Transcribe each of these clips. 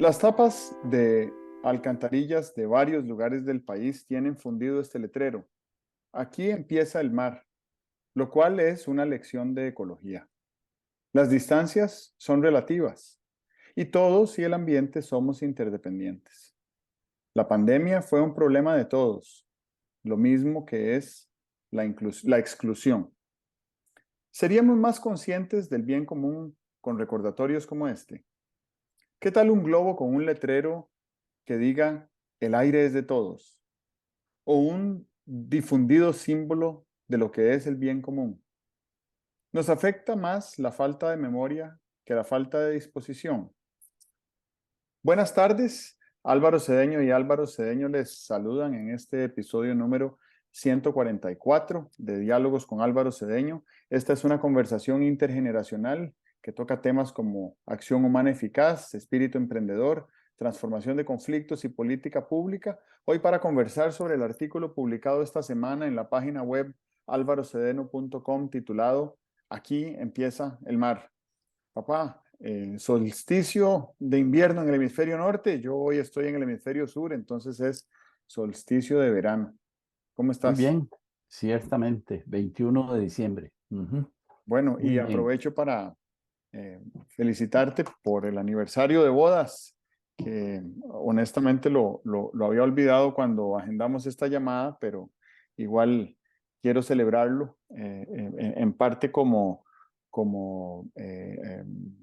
Las tapas de alcantarillas de varios lugares del país tienen fundido este letrero: aquí empieza el mar, lo cual es una lección de ecología. Las distancias son relativas y todos y el ambiente somos interdependientes. La pandemia fue un problema de todos, lo mismo que es la exclusión. Seríamos más conscientes del bien común con recordatorios como este. ¿Qué tal un globo con un letrero que diga el aire es de todos? O un difundido símbolo de lo que es el bien común. Nos afecta más la falta de memoria que la falta de disposición. Buenas tardes, Álvaro Cedeño y Álvaro Cedeño les saludan en este episodio número 144 de Diálogos con Álvaro Cedeño. Esta es una conversación intergeneracional que toca temas como acción humana eficaz, espíritu emprendedor, transformación de conflictos y política pública. Hoy para conversar sobre el artículo publicado esta semana en la página web alvarocedeno.com titulado Aquí empieza el mar. Papá, solsticio de invierno en el hemisferio norte, yo hoy estoy en el hemisferio sur, entonces es solsticio de verano. ¿Cómo Muy estás? bien, ciertamente, 21 de diciembre. Bueno, y Muy bien. aprovecho para felicitarte por el aniversario de bodas, que honestamente lo había olvidado cuando agendamos esta llamada, pero igual quiero celebrarlo en parte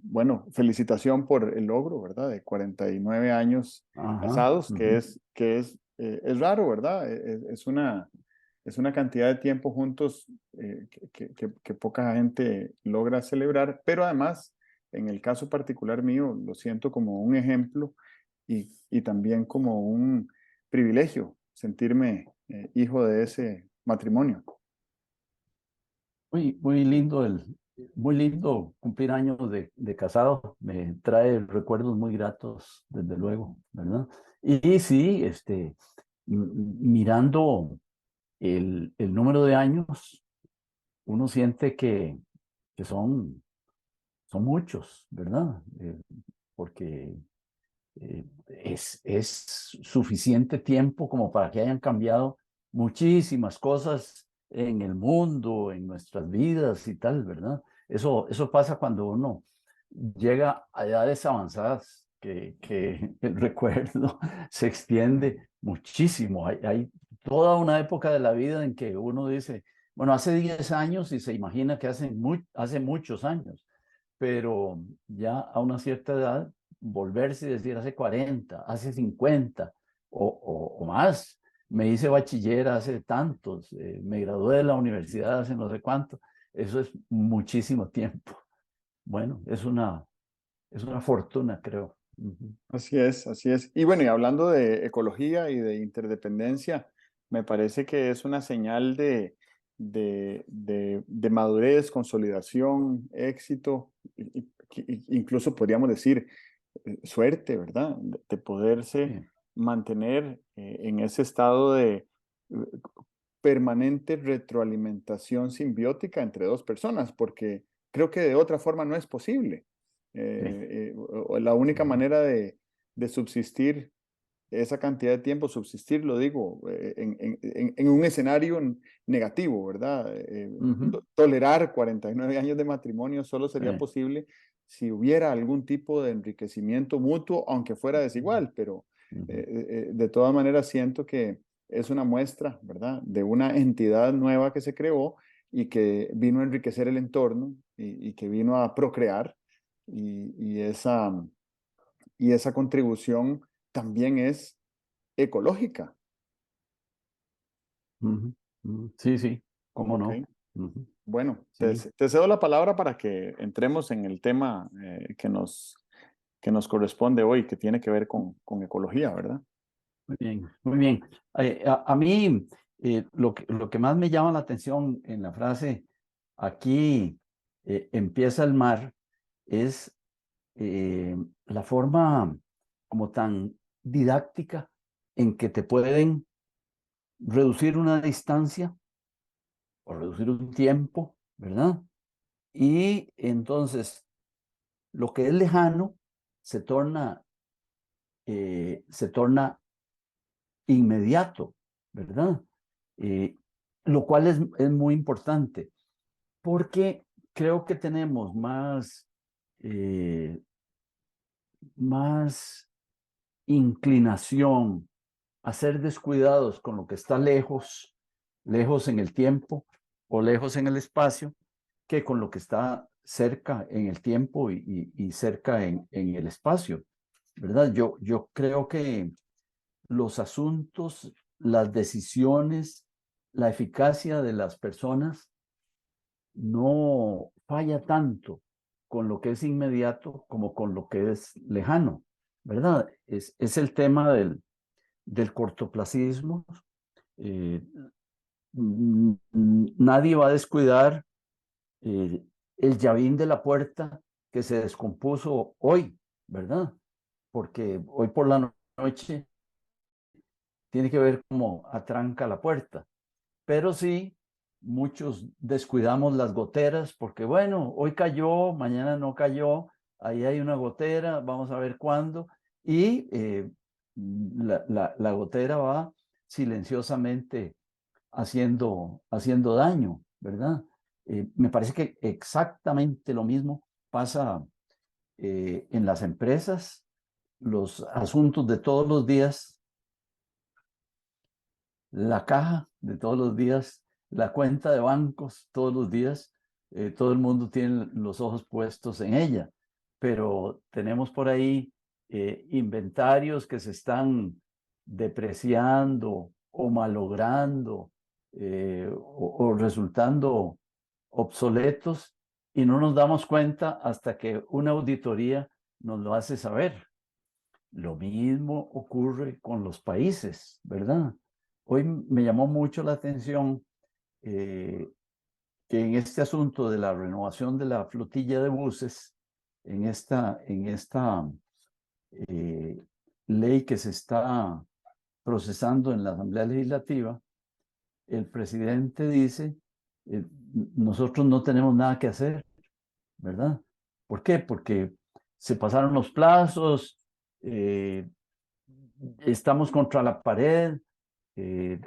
bueno, felicitación por el logro, ¿verdad? De 49 años Ajá. casados, es raro, ¿verdad? Es una cantidad de tiempo juntos que poca gente logra celebrar, pero además, en el caso particular mío, lo siento como un ejemplo y también como un privilegio sentirme hijo de ese matrimonio. Muy lindo cumplir años de casado. Me trae recuerdos muy gratos, desde luego, ¿verdad? Y sí, mirando el número de años, uno siente que son muchos, ¿verdad? Porque es suficiente tiempo como para que hayan cambiado muchísimas cosas en el mundo, en nuestras vidas y tal, ¿verdad? Eso pasa cuando uno llega a edades avanzadas, que el recuerdo se extiende muchísimo. Hay toda una época de la vida en que uno dice, bueno, hace 10 años y se imagina que hace muchos años, pero ya a una cierta edad volverse y decir hace 40, hace 50 o más. Me hice bachiller hace tantos, me gradué de la universidad hace no sé cuánto. Eso es muchísimo tiempo. Bueno, es una fortuna, creo. Así es, así es. Y bueno, y hablando de ecología y de interdependencia, me parece que es una señal de madurez, consolidación, éxito, incluso podríamos decir suerte, ¿verdad? De poderse Sí, mantener en ese estado de permanente retroalimentación simbiótica entre dos personas, porque creo que de otra forma no es posible. sí. O la única manera de subsistir esa cantidad de tiempo, subsistir, lo digo, en un escenario negativo, ¿verdad? Ujú, Tolerar 49 años de matrimonio solo sería sí, posible si hubiera algún tipo de enriquecimiento mutuo, aunque fuera desigual, pero ujú, de todas maneras siento que es una muestra, ¿verdad?, de una entidad nueva que se creó y que vino a enriquecer el entorno y que vino a procrear y esa contribución también es ecológica. ujú, ujú. Sí, sí, cómo Ok, no. Ujú, bueno, sí. te cedo la palabra para que entremos en el tema que nos corresponde hoy, que tiene que ver con ecología, ¿verdad? Muy bien, muy bien. A mí, lo que más me llama la atención en la frase, aquí empieza el mar, es la forma como tan didáctica en que te pueden reducir una distancia o reducir un tiempo, ¿verdad? Y entonces lo que es lejano se torna se torna inmediato, ¿verdad? Lo cual es muy importante, porque creo que tenemos más inclinación a ser descuidados con lo que está lejos, lejos en el tiempo o lejos en el espacio, que con lo que está cerca en el tiempo y cerca en el espacio, ¿verdad? Yo creo que los asuntos, las decisiones, la eficacia de las personas no falla tanto con lo que es inmediato como con lo que es lejano, ¿verdad? Es el tema del cortoplacismo. Eh, Nadie va a descuidar eh, el llavín de la puerta que se descompuso hoy, ¿verdad? Porque hoy por la noche tiene que ver cómo atranca la puerta. Pero sí, muchos descuidamos las goteras porque, bueno, hoy cayó, mañana no cayó, ahí hay una gotera, vamos a ver cuándo. Y la gotera va silenciosamente haciendo daño, ¿verdad? Me parece que exactamente lo mismo pasa en las empresas, los asuntos de todos los días, la caja de todos los días, la cuenta de bancos todos los días, todo el mundo tiene los ojos puestos en ella, pero tenemos por ahí inventarios que se están depreciando o malogrando o resultando obsoletos y no nos damos cuenta hasta que una auditoría nos lo hace saber. Lo mismo ocurre con los países, ¿verdad? Hoy me llamó mucho la atención eh, que en este asunto de la renovación de la flotilla de buses, en esta eh, ley que se está procesando en la Asamblea Legislativa, el presidente dice, eh, nosotros no tenemos nada que hacer, ¿verdad? ¿Por qué? Porque se pasaron los plazos, eh, estamos contra la pared. eh,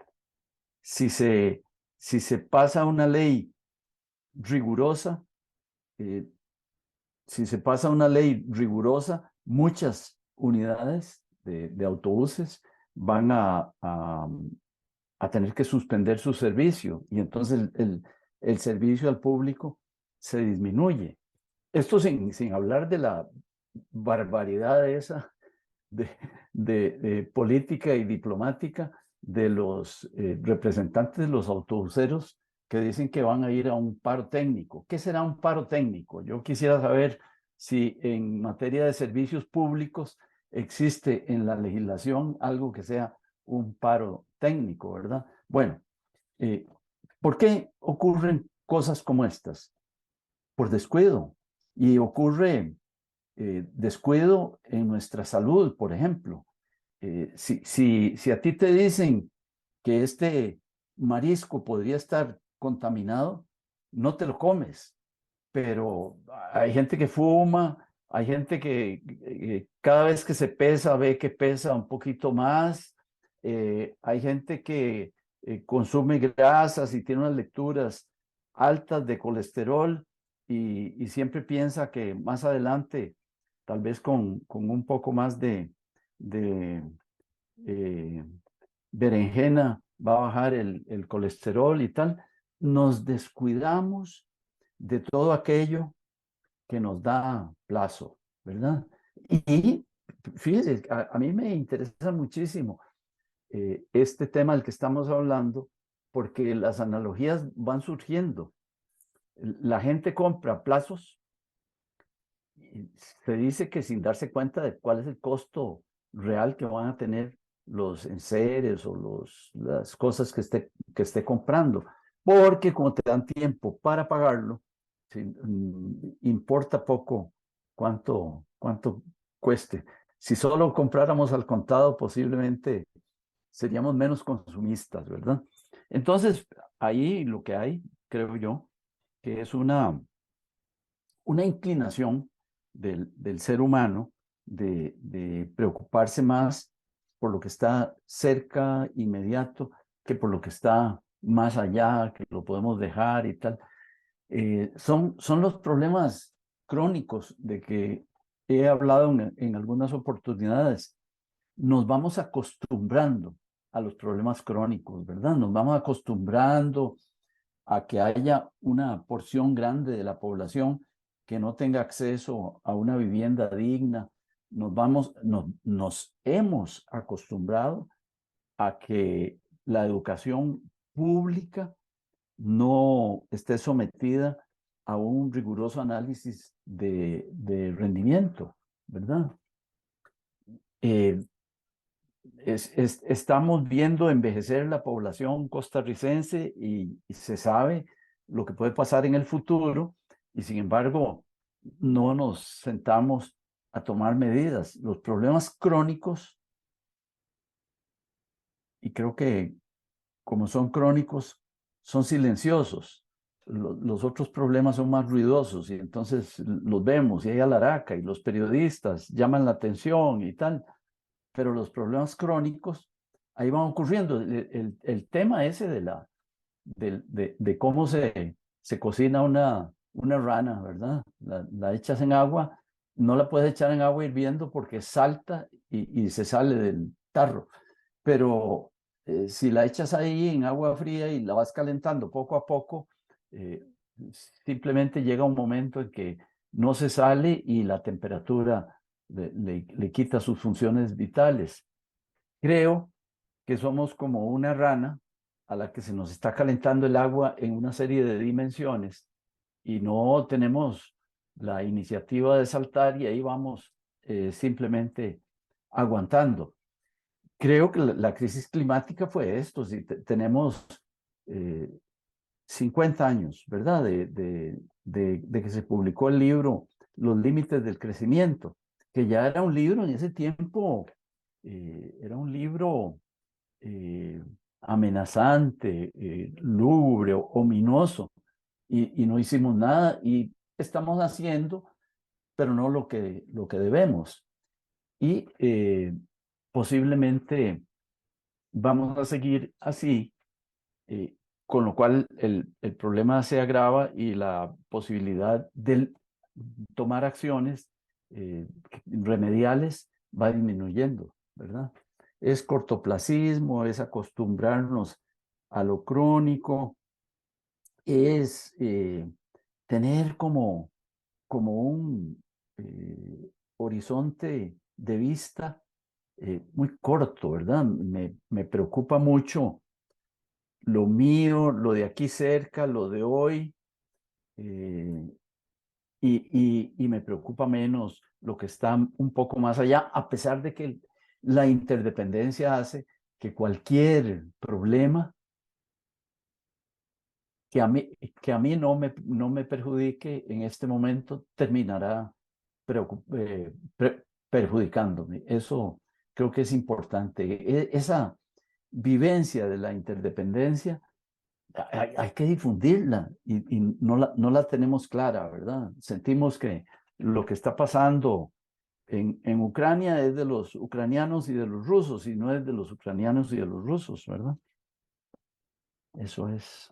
si se, si se pasa una ley rigurosa, eh, si se pasa una ley rigurosa, muchas unidades de autobuses van a tener que suspender su servicio y entonces el servicio al público se disminuye. Esto sin hablar de la barbaridad esa de, de política y diplomática de los representantes de los autobuseros que dicen que van a ir a un paro técnico. ¿Qué será un paro técnico? Yo quisiera saber si en materia de servicios públicos existe en la legislación algo que sea un paro técnico, ¿verdad? Bueno, eh, ¿por qué ocurren cosas como estas? Por descuido. Y ocurre descuido en nuestra salud, por ejemplo. Si a ti te dicen que este marisco podría estar contaminado, no te lo comes. Pero hay gente que fuma, hay gente que cada vez que se pesa ve que pesa un poquito más, hay gente que consume grasas y tiene unas lecturas altas de colesterol y siempre piensa que más adelante, tal vez con un poco más de eh, berenjena va a bajar el colesterol y tal. Nos descuidamos de todo aquello que nos da plazo, ¿verdad? Y fíjese, a mí me interesa muchísimo este tema del que estamos hablando, porque las analogías van surgiendo. La gente compra plazos y se dice que sin darse cuenta de cuál es el costo real que van a tener los enseres o las cosas que esté comprando, porque como te dan tiempo para pagarlo, sí, importa poco cuánto cueste. Si solo compráramos al contado, posiblemente seríamos menos consumistas, ¿verdad? Entonces, ahí lo que hay, creo yo, que es una inclinación del ser humano de preocuparse más por lo que está cerca, inmediato, que por lo que está más allá, que lo podemos dejar y tal. Son los problemas crónicos de que he hablado en algunas oportunidades. Nos vamos acostumbrando a los problemas crónicos, ¿verdad? Nos vamos acostumbrando a que haya una porción grande de la población que no tenga acceso a una vivienda digna. Nos hemos acostumbrado a que la educación pública no esté sometida a un riguroso análisis de rendimiento, ¿verdad? Eh, Estamos viendo envejecer la población costarricense y se sabe lo que puede pasar en el futuro y sin embargo no nos sentamos a tomar medidas. Los problemas crónicos, y creo que como son crónicos, son silenciosos. Los otros problemas son más ruidosos y entonces los vemos y hay alaraca y los periodistas llaman la atención y tal, pero los problemas crónicos ahí van ocurriendo. El tema ese de cómo se cocina una rana, ¿verdad? La echas en agua, no la puedes echar en agua hirviendo porque salta y se sale del tarro, pero si la echas ahí en agua fría y la vas calentando poco a poco, eh, simplemente llega un momento en que no se sale y la temperatura le quita sus funciones vitales. Creo que somos como una rana a la que se nos está calentando el agua en una serie de dimensiones y no tenemos la iniciativa de saltar y ahí vamos simplemente aguantando. Creo que la crisis climática fue esto, si tenemos eh, 50 años, ¿verdad? De que se publicó el libro Los límites del crecimiento, que ya era un libro en ese tiempo, era un libro eh, amenazante, lúgubre, ominoso, y no hicimos nada y estamos haciendo, pero no lo que debemos. Y posiblemente vamos a seguir así, eh, con lo cual el problema se agrava y la posibilidad de tomar acciones remediales va disminuyendo, ¿verdad? Es cortoplacismo, es acostumbrarnos a lo crónico, es tener como un horizonte de vista muy corto, ¿verdad? Me preocupa mucho lo mío, lo de aquí cerca, lo de hoy, eh, y me preocupa menos lo que está un poco más allá, a pesar de que la interdependencia hace que cualquier problema que a mí no me perjudique en este momento terminará perjudicándome. Eso creo que es importante. Esa vivencia de la interdependencia hay que difundirla y no la tenemos clara, ¿verdad? Sentimos que lo que está pasando en Ucrania es de los ucranianos y de los rusos y no es de los ucranianos y de los rusos, ¿verdad? Eso es.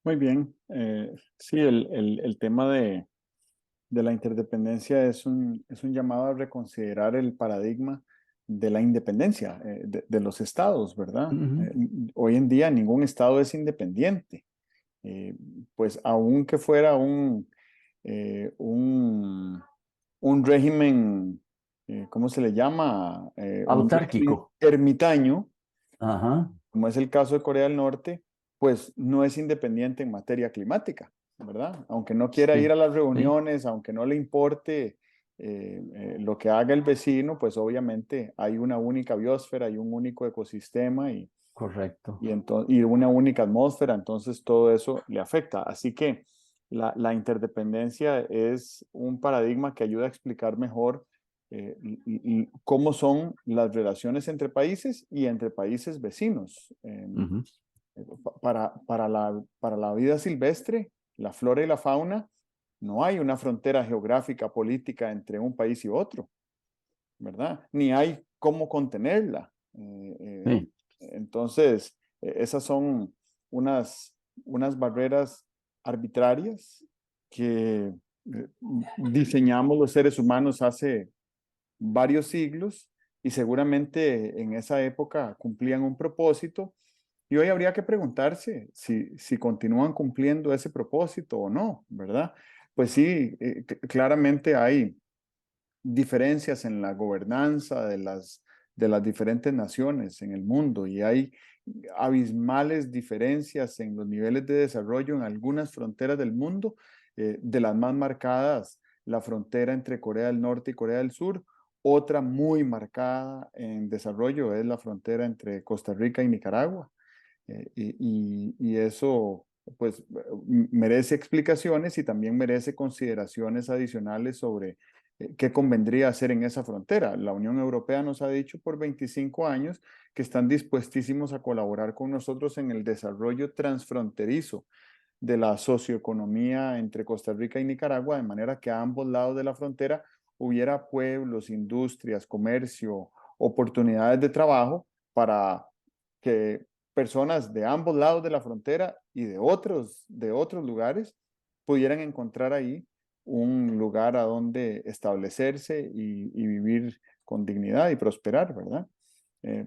Muy bien. Sí, el tema de la interdependencia es un llamado a reconsiderar el paradigma de la independencia de los estados, ¿verdad? Ujú. Hoy en día ningún estado es independiente. Eh, pues aunque fuera eh, un, un régimen, ¿cómo se le llama? Un régimen Autárquico. ermitaño, Ajá. como es el caso de Corea del Norte, pues no es independiente en materia climática, ¿verdad? Aunque no quiera ir Sí, a las sí, reuniones, aunque no le importe lo que haga el vecino, pues obviamente hay una única biosfera, hay un único ecosistema correcto. y una única atmósfera, entonces todo eso le afecta. Así que la interdependencia es un paradigma que ayuda a explicar mejor cómo son las relaciones entre países y entre países vecinos. Ujú. Para la vida silvestre, la flora y la fauna, no hay una frontera geográfica, política entre un país y otro, ¿verdad? Ni hay cómo contenerla. Sí. Entonces, esas son unas, unas barreras arbitrarias que diseñamos los seres humanos hace varios siglos y seguramente en esa época cumplían un propósito y hoy habría que preguntarse si continúan cumpliendo ese propósito o no, ¿verdad? Pues sí, claramente hay diferencias en la gobernanza de las diferentes naciones en el mundo y hay abismales diferencias en los niveles de desarrollo en algunas fronteras del mundo, de las más marcadas, la frontera entre Corea del Norte y Corea del Sur. Otra muy marcada en desarrollo es la frontera entre Costa Rica y Nicaragua. Y eso pues merece explicaciones y también merece consideraciones adicionales sobre qué convendría hacer en esa frontera. La Unión Europea nos ha dicho por 25 años que están dispuestísimos a colaborar con nosotros en el desarrollo transfronterizo de la socioeconomía entre Costa Rica y Nicaragua, de manera que a ambos lados de la frontera hubiera pueblos, industrias, comercio, oportunidades de trabajo para que personas de ambos lados de la frontera y de otros lugares pudieran encontrar ahí un lugar a donde establecerse y vivir con dignidad y prosperar, ¿verdad?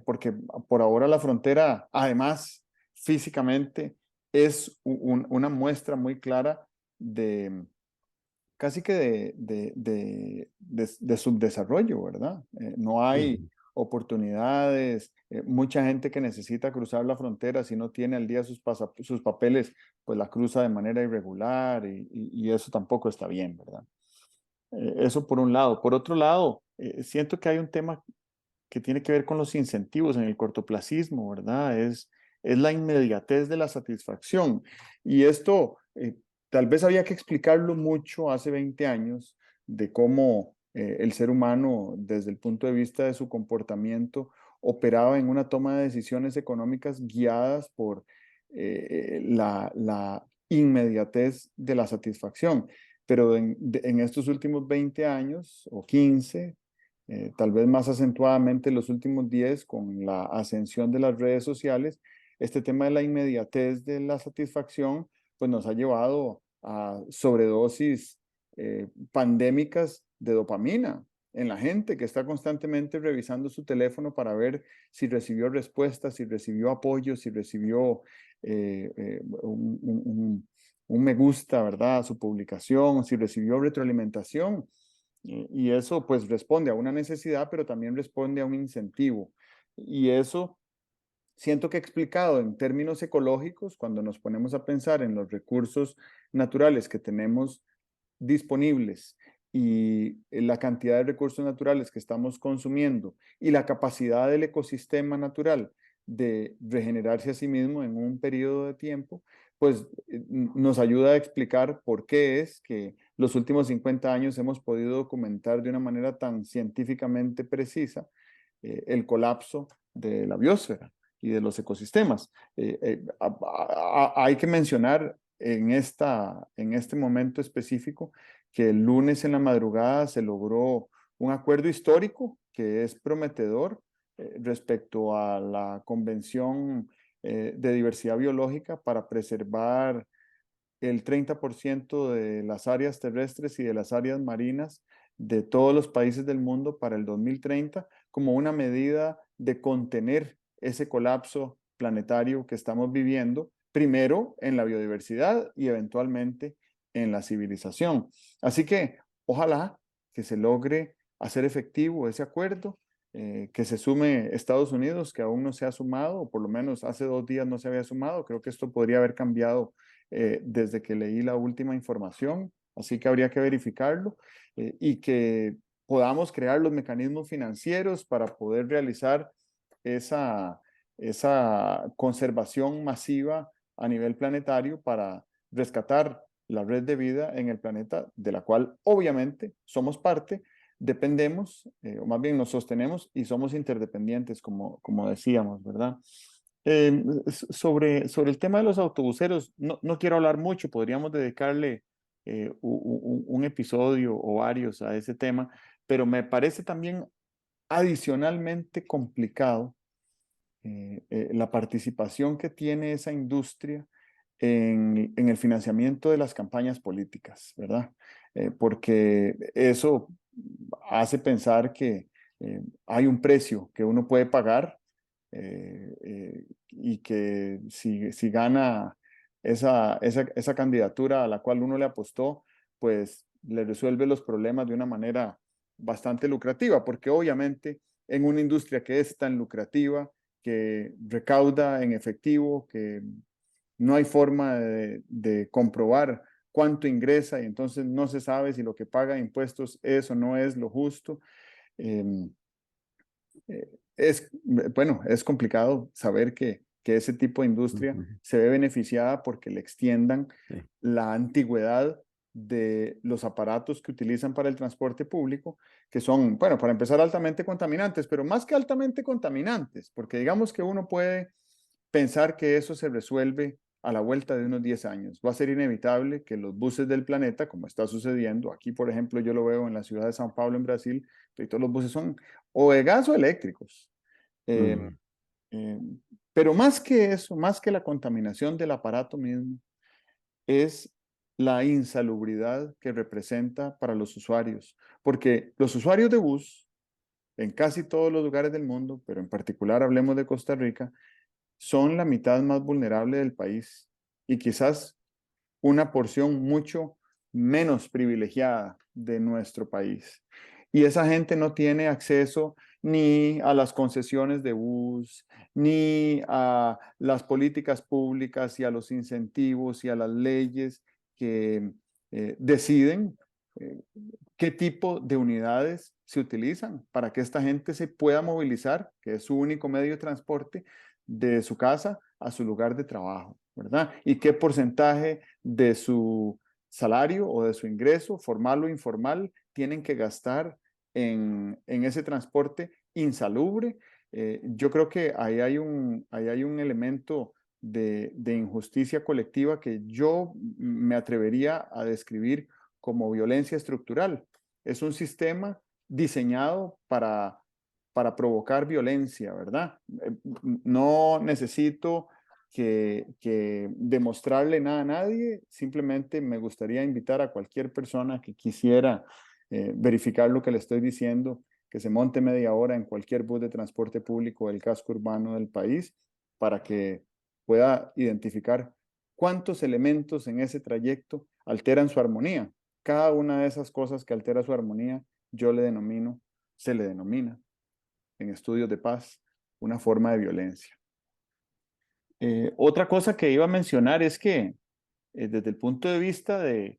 Porque por ahora la frontera, además, físicamente, es una muestra muy clara de casi que de subdesarrollo, ¿verdad? No hay Sí. oportunidades, mucha gente que necesita cruzar la frontera, si no tiene al día sus papeles, pues la cruza de manera irregular y eso tampoco está bien, ¿verdad? Eso por un lado. Por otro lado, siento que hay un tema que tiene que ver con los incentivos en el cortoplacismo, ¿verdad? Es la inmediatez de la satisfacción. Y esto tal vez había que explicarlo mucho hace 20 años de cómo el ser humano, desde el punto de vista de su comportamiento, operaba en una toma de decisiones económicas guiadas por la inmediatez de la satisfacción. Pero en estos últimos 20 años o 15, tal vez más acentuadamente en los últimos 10 con la ascensión de las redes sociales, este tema de la inmediatez de la satisfacción, pues nos ha llevado a sobredosis pandémicas de dopamina en la gente que está constantemente revisando su teléfono para ver si recibió respuestas, si recibió apoyo, si recibió un me gusta, ¿verdad? A su publicación, si recibió retroalimentación. Y eso pues responde a una necesidad, pero también responde a un incentivo. Y eso siento que explicado en términos ecológicos, cuando nos ponemos a pensar en los recursos naturales que tenemos disponibles y la cantidad de recursos naturales que estamos consumiendo y la capacidad del ecosistema natural de regenerarse a sí mismo en un periodo de tiempo, pues nos ayuda a explicar por qué es que los últimos 50 años hemos podido documentar de una manera tan científicamente precisa el colapso de la biosfera y de los ecosistemas. Hay que mencionar en este momento específico que el lunes en la madrugada se logró un acuerdo histórico que es prometedor respecto a la Convención de Diversidad Biológica para preservar el 30% de las áreas terrestres y de las áreas marinas de todos los países del mundo para el 2030 como una medida de contener ese colapso planetario que estamos viviendo, primero en la biodiversidad y eventualmente en la civilización. Así que ojalá que se logre hacer efectivo ese acuerdo, que se sume Estados Unidos, que aún no se ha sumado, o por lo menos hace 2 días no se había sumado. Creo que esto podría haber cambiado desde que leí la última información, así que habría que verificarlo y que podamos crear los mecanismos financieros para poder realizar esa, esa conservación masiva a nivel planetario para rescatar la red de vida en el planeta, de la cual obviamente somos parte, dependemos, o más bien nos sostenemos y somos interdependientes, como decíamos, ¿verdad? Sobre el tema de los autobuseros, no quiero hablar mucho, podríamos dedicarle un episodio o varios a ese tema, pero me parece también adicionalmente complicado la participación que tiene esa industria en el financiamiento de las campañas políticas, ¿verdad? Porque eso hace pensar que hay un precio que uno puede pagar y que si gana esa candidatura a la cual uno le apostó, pues le resuelve los problemas de una manera bastante lucrativa, porque obviamente en una industria que es tan lucrativa, que recauda en efectivo, que no hay forma de comprobar cuánto ingresa y entonces no se sabe si lo que paga impuestos es o no es lo justo. Eh, bueno, es complicado saber que ese tipo de industria Ujú. se ve beneficiada porque le extiendan Sí. la antigüedad de los aparatos que utilizan para el transporte público, que son, bueno, para empezar, altamente contaminantes, pero más que altamente contaminantes, porque digamos que uno puede pensar que eso se resuelve a la vuelta de unos 10 años. Va a ser inevitable que los buses del planeta, como está sucediendo, aquí por ejemplo yo lo veo en la ciudad de São Paulo, en Brasil, que todos los buses son o de gas o eléctricos. Eh, Ujú. eh, pero más que eso, más que la contaminación del aparato mismo, es la insalubridad que representa para los usuarios, porque los usuarios de bus en casi todos los lugares del mundo, pero en particular hablemos de Costa Rica, son la mitad más vulnerable del país y quizás una porción mucho menos privilegiada de nuestro país. Y esa gente no tiene acceso ni a las concesiones de bus, ni a las políticas públicas y a los incentivos y a las leyes que deciden eh, qué tipo de unidades se utilizan para que esta gente se pueda movilizar, que es su único medio de transporte, de su casa a su lugar de trabajo, ¿verdad? Y qué porcentaje de su salario o de su ingreso, formal o informal, tienen que gastar en ese transporte insalubre. Yo creo que ahí hay un elemento de injusticia colectiva que yo me atrevería a describir como violencia estructural. Es un sistema diseñado para provocar violencia, ¿verdad? No necesito que demostrarle nada a nadie, simplemente me gustaría invitar a cualquier persona que quisiera verificar lo que le estoy diciendo, que se monte media hora en cualquier bus de transporte público del casco urbano del país para que pueda identificar cuántos elementos en ese trayecto alteran su armonía. Cada una de esas cosas que altera su armonía, yo le denomino, se le denomina en estudios de paz una forma de violencia. Otra cosa que iba a mencionar es que desde el punto de vista el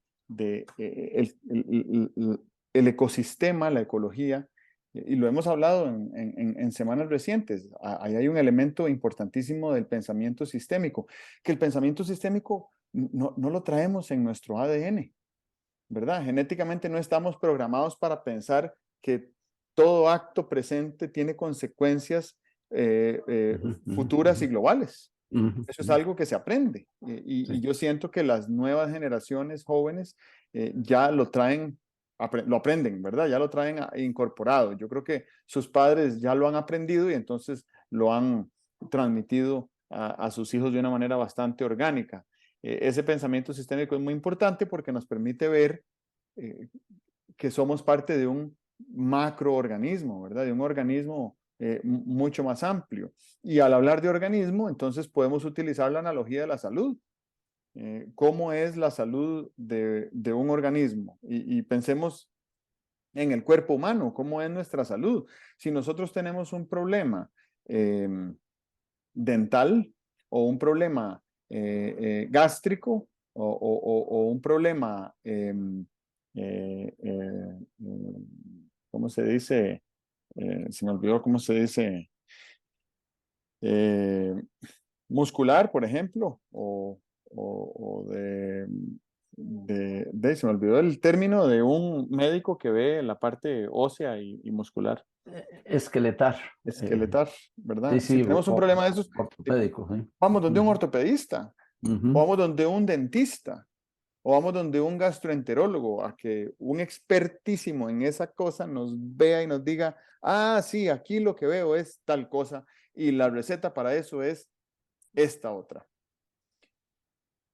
ecosistema, la ecología, y lo hemos hablado en semanas recientes, ahí hay un elemento importantísimo del pensamiento sistémico, que el pensamiento sistémico no lo traemos en nuestro ADN, ¿verdad? Genéticamente no estamos programados para pensar que todo acto presente tiene consecuencias Ujú. futuras y globales. Ujú. Eso es Ujú. algo que se aprende y Sí. yo siento que las nuevas generaciones jóvenes ya lo traen, lo aprenden, ¿verdad? Ya lo traen incorporado. Yo creo que sus padres ya lo han aprendido y entonces lo han transmitido a sus hijos de una manera bastante orgánica. Ese pensamiento sistémico es muy importante porque nos permite ver eh, que somos parte de un macroorganismo, ¿verdad? De un organismo mucho más amplio. Y al hablar de organismo, entonces podemos utilizar la analogía de la salud. ¿Cómo es la salud de un organismo? Y pensemos en el cuerpo humano, ¿cómo es nuestra salud? Si nosotros tenemos un problema eh, dental o un problema gástrico o un problema, ¿cómo se dice? Se me olvidó cómo se dice, eh, muscular, por ejemplo, o se me olvidó el término de un médico que ve la parte ósea y muscular, Esqueletar. esqueletal, Sí, ¿verdad? Si sí, tenemos un problema de esos, eh, ortopédico. Sí. vamos donde un Ujú. ortopedista, Ujú. vamos donde un dentista, O vamos donde un gastroenterólogo a que un expertísimo en esa cosa nos vea y nos diga, ah, sí, aquí lo que veo es tal cosa y la receta para eso es esta otra.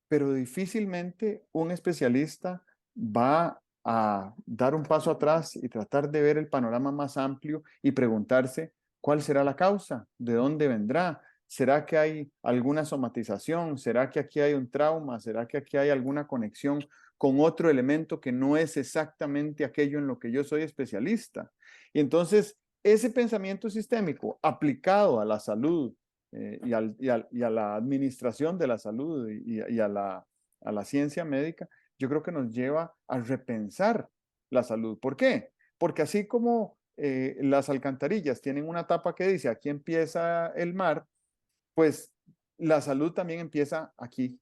Pero difícilmente un especialista va a dar un paso atrás y tratar de ver el panorama más amplio y preguntarse cuál será la causa, de dónde vendrá, será que hay alguna somatización, será que aquí hay un trauma, será que aquí hay alguna conexión con otro elemento que no es exactamente aquello en lo que yo soy especialista. Y entonces ese pensamiento sistémico aplicado a la salud y a la administración de la salud y a la ciencia médica, yo creo que nos lleva a repensar la salud. ¿Por qué? Porque así como las alcantarillas tienen una tapa que dice aquí empieza el mar, pues la salud también empieza aquí,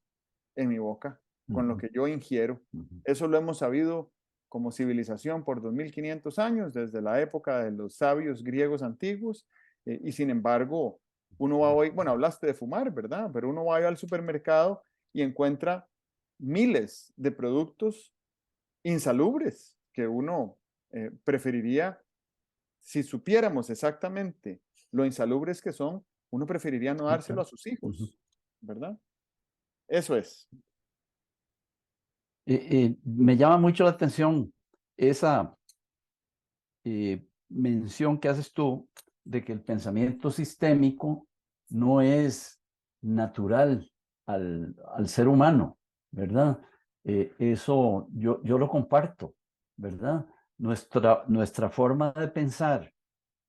en mi boca, con lo Ujú, que yo ingiero. ujú. Eso lo hemos sabido como civilización por 2500 años, desde la época de los sabios griegos antiguos, y sin embargo, uno va hoy, bueno, hablaste de fumar, ¿verdad? Pero uno va al supermercado y encuentra miles de productos insalubres que uno preferiría, si supiéramos exactamente lo insalubres que son, uno preferiría no Sí, dárselo claro. a sus Ujú. hijos, ¿verdad? Eso es. Me llama mucho la atención esa mención que haces tú de que el pensamiento sistémico no es natural al ser humano, ¿verdad? Eso yo lo comparto, ¿verdad? Nuestra forma de pensar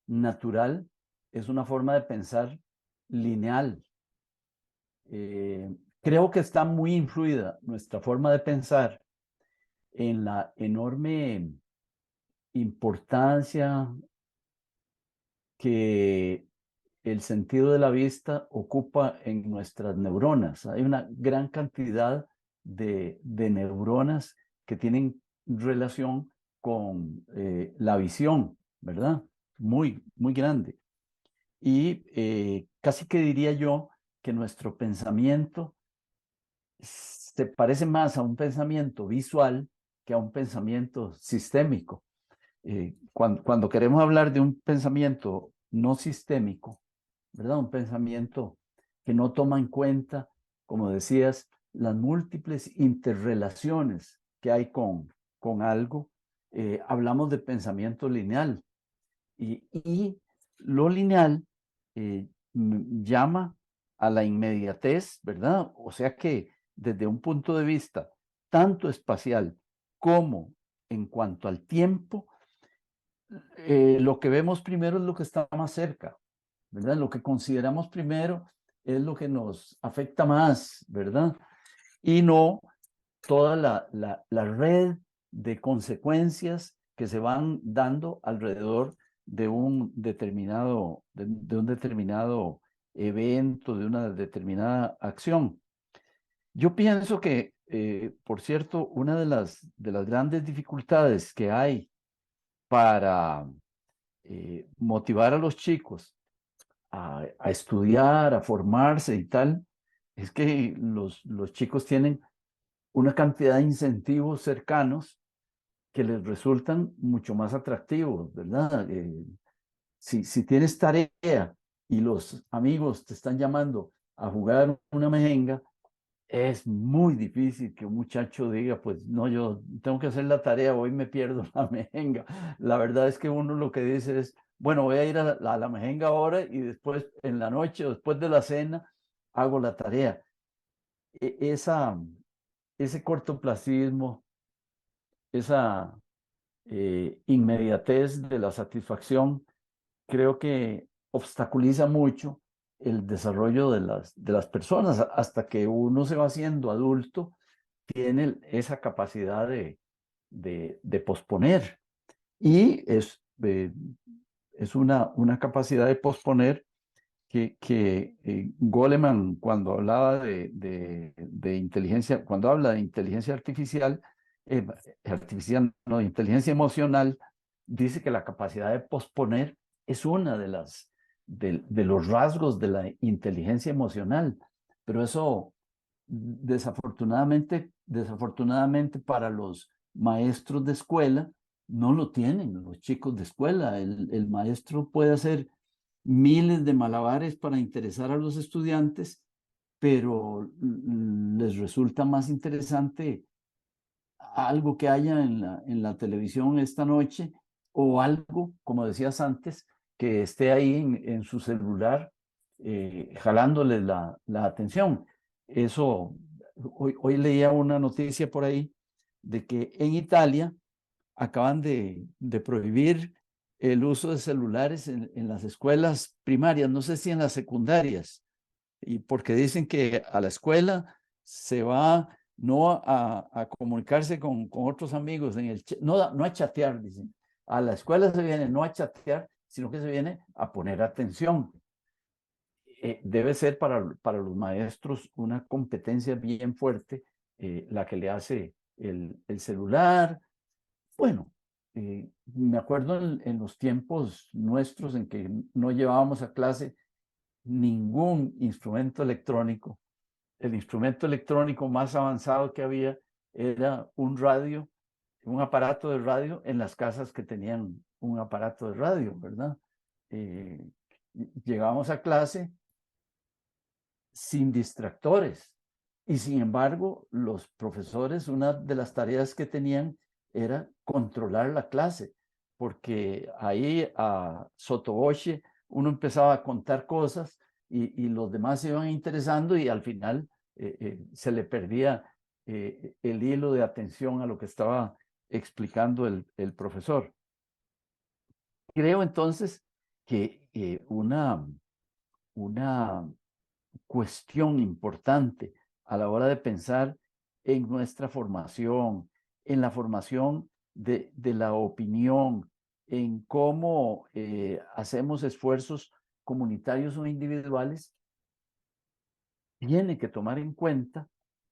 natural es una forma de pensar lineal. Creo que está muy influida nuestra forma de pensar en la enorme importancia que el sentido de la vista ocupa en nuestras neuronas. Hay una gran cantidad de neuronas que tienen relación con la visión, ¿verdad? Muy, muy grande. Y casi que diría yo que nuestro pensamiento se parece más a un pensamiento visual que a un pensamiento sistémico. Cuando queremos hablar de un pensamiento no sistémico, ¿verdad? Un pensamiento que no toma en cuenta, como decías, las múltiples interrelaciones que hay con algo, hablamos de pensamiento lineal. Y lo lineal llama a la inmediatez, ¿verdad? O sea que desde un punto de vista tanto espacial como en cuanto al tiempo, lo que vemos primero es lo que está más cerca, ¿verdad? Lo que consideramos primero es lo que nos afecta más, ¿verdad? Y no toda la red de consecuencias que se van dando alrededor de un determinado evento, de una determinada acción. Yo pienso que, por cierto, una de las grandes dificultades que hay para motivar a los chicos a estudiar, a formarse y tal, es que los chicos tienen una cantidad de incentivos cercanos que les resultan mucho más atractivos, ¿verdad? Si tienes tarea y los amigos te están llamando a jugar una mejenga, es muy difícil que un muchacho diga, pues no, yo tengo que hacer la tarea, hoy me pierdo la mejenga. La verdad es que uno lo que dice es, bueno, voy a ir a la mejenga ahora y después en la noche, después de la cena, hago la tarea. Esa, ese cortoplacismo, esa inmediatez de la satisfacción, creo que obstaculiza mucho el desarrollo de las personas. Hasta que uno se va haciendo adulto, tiene esa capacidad de posponer. Y es una capacidad de posponer que Goleman, cuando hablaba de inteligencia, cuando habla de inteligencia artificial, artificial, no, de inteligencia emocional, dice que la capacidad de posponer es una de los rasgos de la inteligencia emocional. Pero eso desafortunadamente para los maestros de escuela, no lo tienen los chicos de escuela. El maestro puede hacer miles de malabares para interesar a los estudiantes, pero les resulta más interesante algo que haya en la televisión esta noche o algo, como decías antes, que esté ahí en su celular jalándoles la atención. Eso, hoy leía una noticia por ahí de que en Italia acaban de prohibir el uso de celulares en las escuelas primarias, no sé si en las secundarias, y porque dicen que a la escuela se va no a comunicarse con otros amigos, no a chatear, dicen. A la escuela se viene no a chatear, sino que se viene a poner atención. Debe ser para los maestros una competencia bien fuerte la que le hace el celular. Bueno, me acuerdo en los tiempos nuestros en que no llevábamos a clase ningún instrumento electrónico. El instrumento electrónico más avanzado que había era un radio, un aparato de radio en las casas que tenían un aparato de radio, ¿verdad? Eh, Llegábamos a clase sin distractores. Y sin embargo, los profesores, una de las tareas que tenían era controlar la clase, porque ahí a sotoboche uno empezaba a contar cosas y los demás se iban interesando y al final se le perdía el hilo de atención a lo que estaba explicando el profesor. Creo entonces que una cuestión importante a la hora de pensar en nuestra formación, en la formación de la opinión, en cómo hacemos esfuerzos comunitarios o individuales, tiene que tomar en cuenta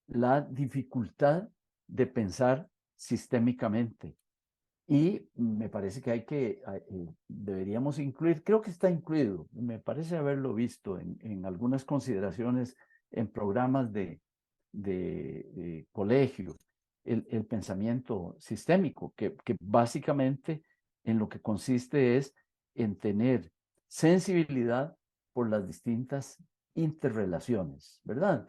la dificultad de pensar sistémicamente. Y me parece que deberíamos incluir, creo que está incluido, me parece haberlo visto en algunas consideraciones en programas de colegio, el pensamiento sistémico, que básicamente en lo que consiste es en tener sensibilidad por las distintas interrelaciones, ¿verdad?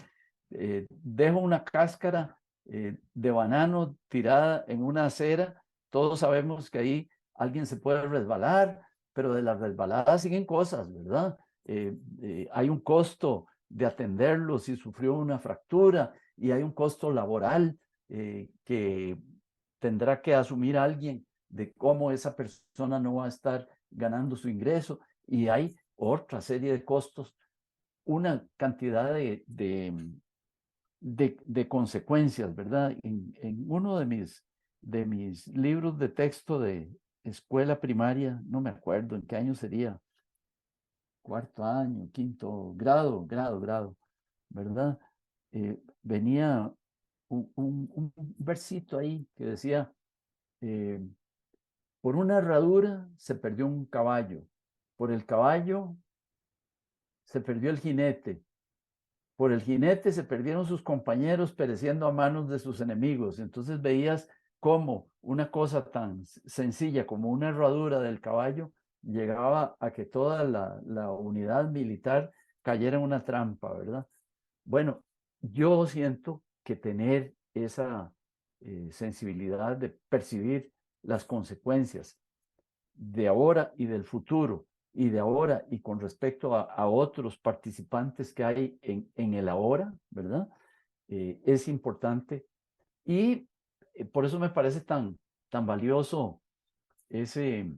Dejo una cáscara de banano tirada en una acera. Todos sabemos que ahí alguien se puede resbalar, pero de las resbaladas siguen cosas, ¿verdad? Hay un costo de atenderlo si sufrió una fractura y hay un costo laboral que tendrá que asumir alguien de cómo esa persona no va a estar ganando su ingreso y hay otra serie de costos, una cantidad de consecuencias, ¿verdad? En uno de mis libros de texto de escuela primaria, no me acuerdo en qué año sería, cuarto año, quinto grado, ¿verdad? Venía un versito ahí que decía, eh, por una herradura se perdió un caballo, por el caballo se perdió el jinete, por el jinete se perdieron sus compañeros pereciendo a manos de sus enemigos. Entonces veías cómo una cosa tan sencilla como una herradura del caballo llegaba a que toda la unidad militar cayera en una trampa, ¿verdad? Bueno, yo siento que tener esa sensibilidad de percibir las consecuencias de ahora y del futuro, y de ahora y con respecto a otros participantes que hay en el ahora, ¿verdad? Es importante y por eso me parece tan valioso ese,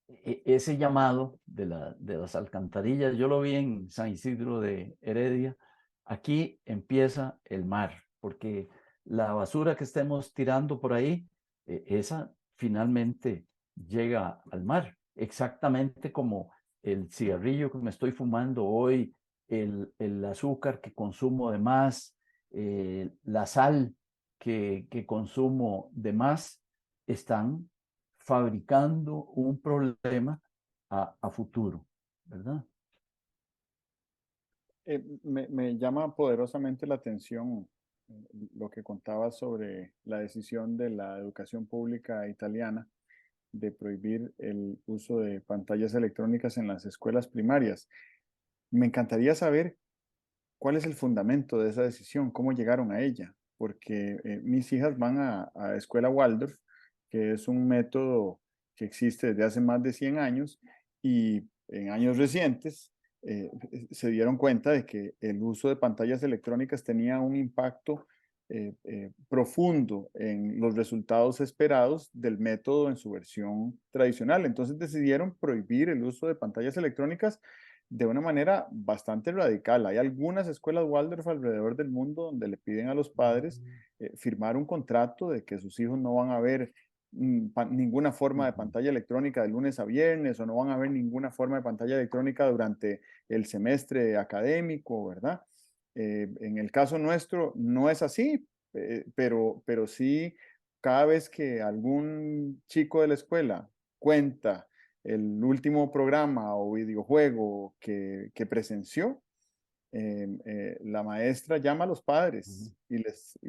ese llamado de las alcantarillas. Yo lo vi en San Isidro de Heredia. Aquí empieza el mar, porque la basura que estemos tirando por ahí, esa finalmente llega al mar, exactamente como el cigarrillo que me estoy fumando hoy, el azúcar que consumo de más, la sal que consumo de más, están fabricando un problema a futuro, ¿verdad? Me llama poderosamente la atención lo que contaba sobre la decisión de la educación pública italiana de prohibir el uso de pantallas electrónicas en las escuelas primarias. Me encantaría saber cuál es el fundamento de esa decisión, cómo llegaron a ella, porque mis hijas van a escuela Waldorf, que es un método que existe desde hace más de 100 años y en años recientes se dieron cuenta de que el uso de pantallas electrónicas tenía un impacto profundo en los resultados esperados del método en su versión tradicional. Entonces decidieron prohibir el uso de pantallas electrónicas de una manera bastante radical. Hay algunas escuelas Waldorf alrededor del mundo donde le piden a los padres firmar un contrato de que sus hijos no van a ver ninguna forma de Ujú, pantalla electrónica de lunes a viernes o no van a ver ninguna forma de pantalla electrónica durante el semestre académico, ¿verdad? En el caso nuestro no es así, pero sí, cada vez que algún chico de la escuela cuenta el último programa o videojuego que presenció, la maestra llama a los ujú, padres y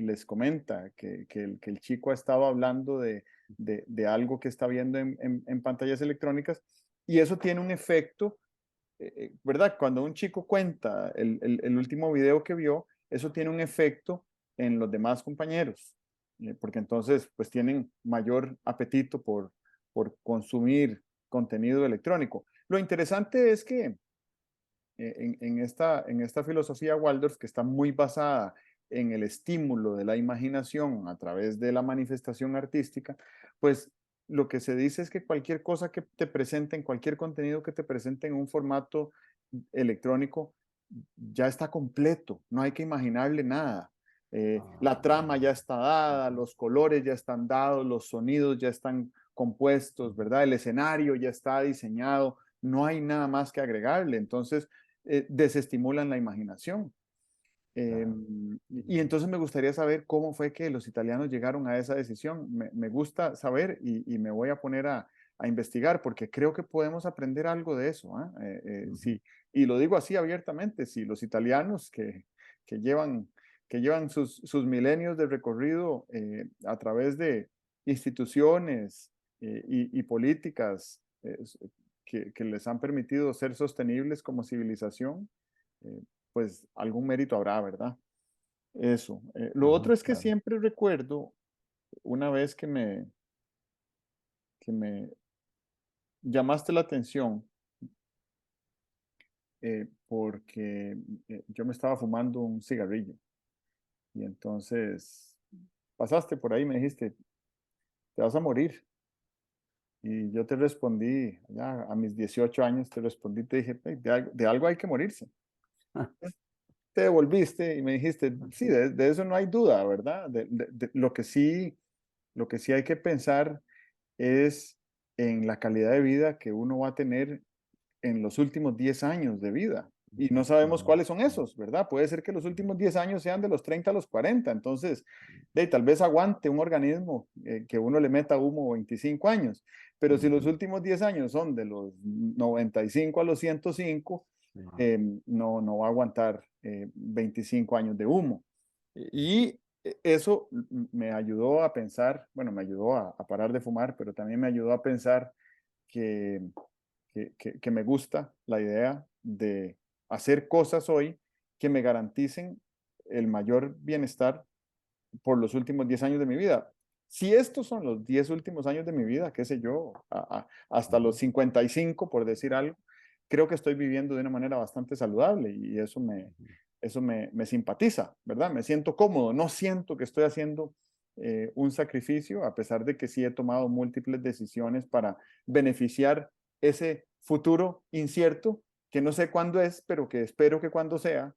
les comenta que el chico ha estado hablando de algo que está viendo en pantallas electrónicas y eso tiene un efecto, ¿verdad? Cuando un chico cuenta el último video que vio, eso tiene un efecto en los demás compañeros, porque entonces pues tienen mayor apetito por consumir contenido electrónico. Lo interesante es que en esta filosofía Waldorf, que está muy basada en el estímulo de la imaginación a través de la manifestación artística, pues lo que se dice es que cualquier cosa que te presenten, cualquier contenido que te presenten en un formato electrónico, ya está completo, no hay que imaginarle nada. La trama ya está dada, ujú, los colores ya están dados, los sonidos ya están compuestos, ujú, ¿verdad? El escenario ya está diseñado, no hay nada más que agregarle. Entonces, desestimulan la imaginación. claro. Y entonces me gustaría saber cómo fue que los italianos llegaron a esa decisión. Me gusta saber y me voy a poner a investigar porque creo que podemos aprender algo de eso. ¿Ah? Ujú, Sí, y lo digo así abiertamente, si los italianos que llevan, que llevan sus milenios de recorrido a través de instituciones y políticas que les han permitido ser sostenibles como civilización, eh, pues algún mérito habrá, ¿verdad? Eso. Lo ajá, otro es que claro. siempre recuerdo una vez que me llamaste la atención porque yo me estaba fumando un cigarrillo y entonces pasaste por ahí y me dijiste, te vas a morir. Y yo te respondí, ya a mis 18 años te respondí, te dije, "Hey, de algo hay que morirse". Te devolviste y me dijiste, sí, de eso no hay duda, ¿verdad? Lo que sí hay que pensar es en la calidad de vida que uno va a tener en los últimos 10 años de vida. Y no sabemos Ujú, cuáles son esos, ¿verdad? Puede ser que los últimos 10 años sean de los 30 a los 40. Entonces, tal vez aguante un organismo que uno le meta humo 25 años. Pero si los ujú, últimos 10 años son de los 95 a los 105, ujú, no va a aguantar 25 años de humo. Y eso me ayudó a pensar, bueno, me ayudó a parar de fumar, pero también me ayudó a pensar que, que me gusta la idea de hacer cosas hoy que me garanticen el mayor bienestar por los últimos 10 años de mi vida. Si estos son los 10 últimos años de mi vida, qué sé yo, hasta los ujú, 55, por decir algo, creo que estoy viviendo de una manera bastante saludable y ujú, eso me simpatiza, ¿verdad? Me siento cómodo, no siento que estoy haciendo un sacrificio, a pesar de que sí he tomado múltiples decisiones para beneficiar ese futuro incierto, que no sé cuándo es, pero que espero que cuando sea,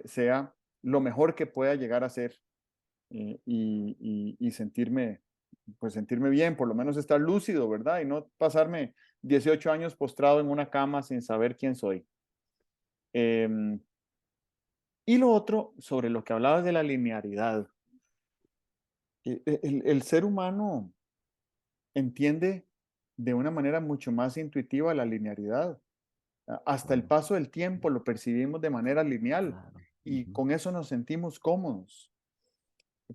sea lo mejor que pueda llegar a ser y sentirme, pues sentirme bien, por lo menos estar lúcido, ¿verdad? Y no pasarme 18 años postrado en una cama sin saber quién soy. Em, y lo otro, sobre lo que hablabas de la linearidad. El ser humano entiende de una manera mucho más intuitiva la linearidad. Hasta el Wow, paso del tiempo lo percibimos de manera lineal claro. y Ujú, con eso nos sentimos cómodos.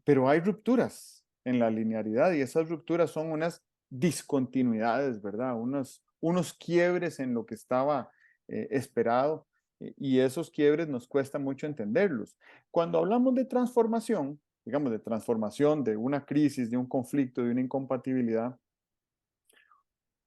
Pero hay rupturas en la linealidad y esas rupturas son unas discontinuidades, ¿verdad? Unos quiebres en lo que estaba esperado y esos quiebres nos cuesta mucho entenderlos. Cuando hablamos de transformación, digamos de transformación, de una crisis, de un conflicto, de una incompatibilidad,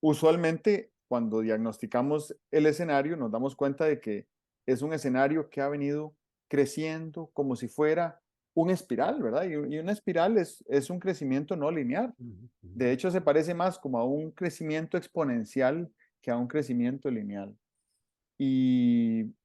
usualmente cuando diagnosticamos el escenario nos damos cuenta de que es un escenario que ha venido creciendo como si fuera un espiral, ¿verdad? Y una espiral es un crecimiento no lineal. ujú, De ujú, hecho, se parece más como a un crecimiento exponencial que a un crecimiento lineal. Y,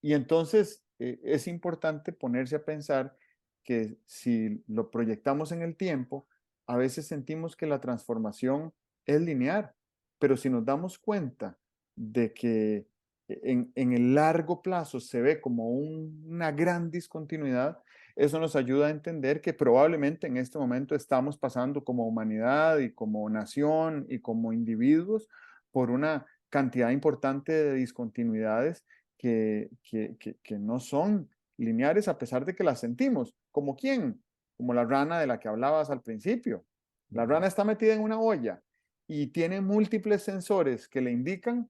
y entonces es importante ponerse a pensar que si lo proyectamos en el tiempo, a veces sentimos que la transformación es lineal, pero si nos damos cuenta de que en el largo plazo se ve como una gran discontinuidad, eso nos ayuda a entender que probablemente en este momento estamos pasando como humanidad y como nación y como individuos por una cantidad importante de discontinuidades que no son lineares a pesar de que las sentimos. ¿Como quién? Como la rana de la que hablabas al principio. La ujú. rana está metida en una olla y tiene múltiples sensores que le indican